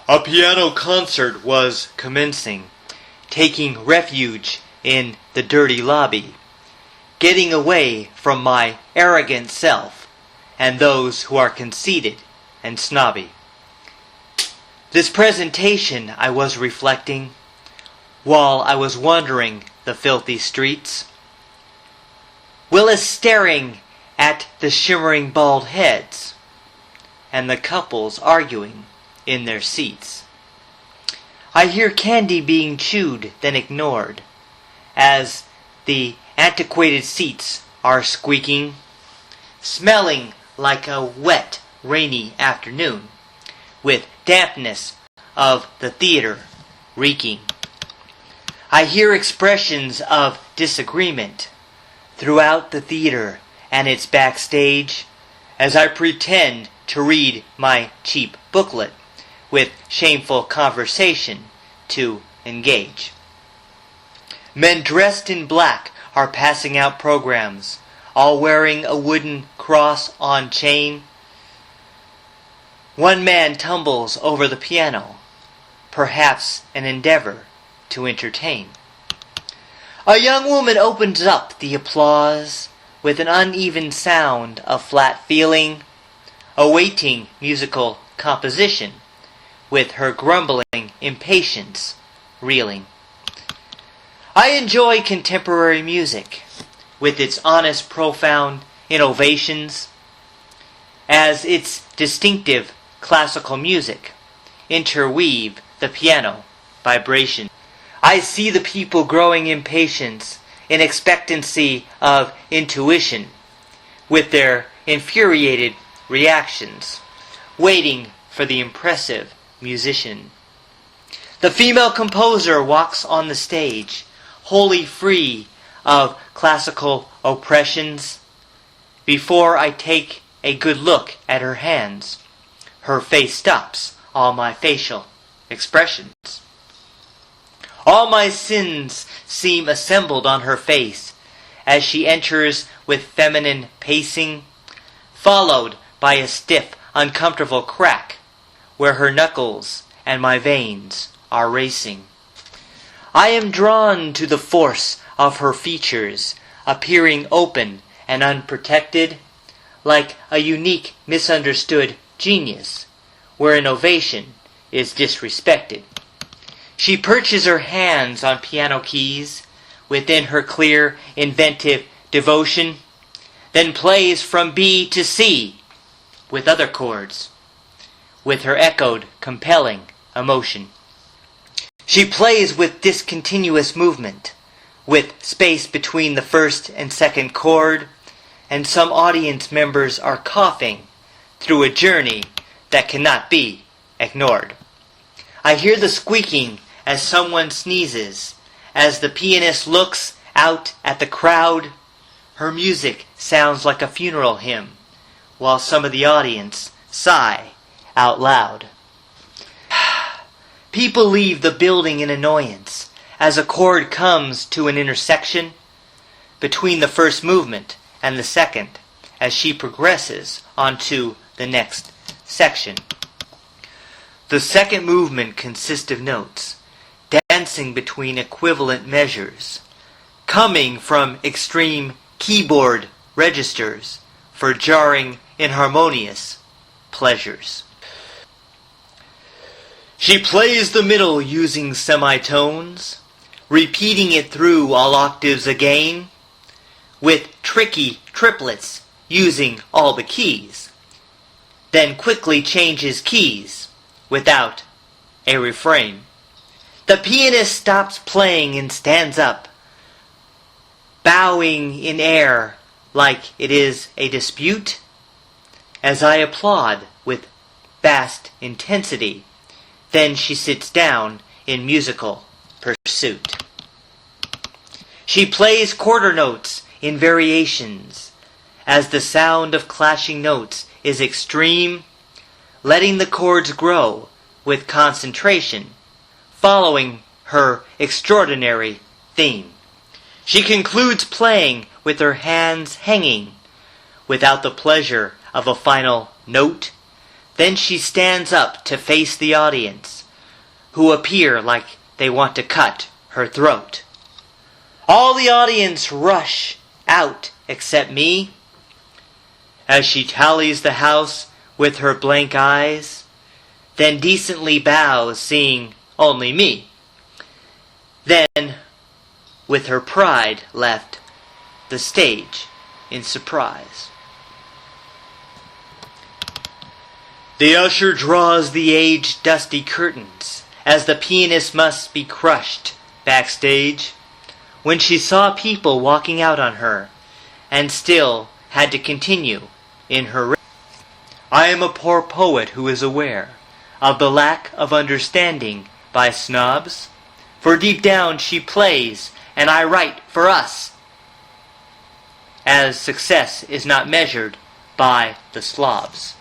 A piano concert was commencing, taking refuge in the dirty lobby, getting away from my arrogant self and those who are conceited and snobby. This presentation, I was reflecting, while I was wandering the filthy streets, Willis staring at the shimmering bald heads and the couples arguing in their seats. I hear candy being chewed, then ignored, as the antiquated seats are squeaking, smelling like a wet, rainy afternoon, with dampness of the theater reeking. I hear expressions of disagreement throughout the theater and its backstage as I pretend to read my cheap booklet with shameful conversation to engage. Men dressed in black are passing out programs, all wearing a wooden cross on chain. One man tumbles over the piano, perhaps an endeavor to entertain. A young woman opens up the applause with an uneven sound of flat feeling, awaiting musical composition, with her grumbling impatience reeling. I enjoy contemporary music, with its honest, profound innovations, as its distinctive classical music interweave the piano vibration. I see the people growing impatience in expectancy of intuition, with their infuriated reactions, waiting for the impressive musician. The female composer walks on the stage, wholly free of classical oppressions. Before I take a good look at her hands, her face stops all my facial expressions. All my sins seem assembled on her face as she enters with feminine pacing, followed by a stiff, uncomfortable crack where her knuckles and my veins are racing. I am drawn to the force of her features, appearing open and unprotected, like a unique, misunderstood genius, where innovation is disrespected. She perches her hands on piano keys within her clear, inventive devotion, then plays from B to C with other chords, with her echoed, compelling emotion. She plays with discontinuous movement, with space between the first and second chord, and some audience members are coughing through a journey that cannot be ignored. I hear the squeaking as someone sneezes, as the pianist looks out at the crowd. Her music sounds like a funeral hymn, while some of the audience sigh out loud. People leave the building in annoyance as a chord comes to an intersection between the first movement and the second as she progresses onto the next section. The second movement consists of notes dancing between equivalent measures, coming from extreme keyboard registers for jarring, inharmonious pleasures. She plays the middle using semitones, repeating it through all octaves again, with tricky triplets using all the keys, then quickly changes keys without a refrain. The pianist stops playing and stands up, bowing in air like it is a dispute, as I applaud with vast intensity. Then she sits down in musical pursuit. She plays quarter notes in variations, as the sound of clashing notes is extreme, letting the chords grow with concentration, following her extraordinary theme. She concludes playing with her hands hanging, without the pleasure of a final note, Then she stands up to face the audience, who appear like they want to cut her throat. All the audience rush out except me. As she tallies the house with her blank eyes, then decently bows, seeing only me. Then, with her pride left the stage in surprise. The usher draws the aged dusty curtains, as the pianist must be crushed backstage, when she saw people walking out on her, and still had to continue in her race. I am a poor poet who is aware of the lack of understanding by snobs, for deep down she plays and I write for us, as success is not measured by the slobs.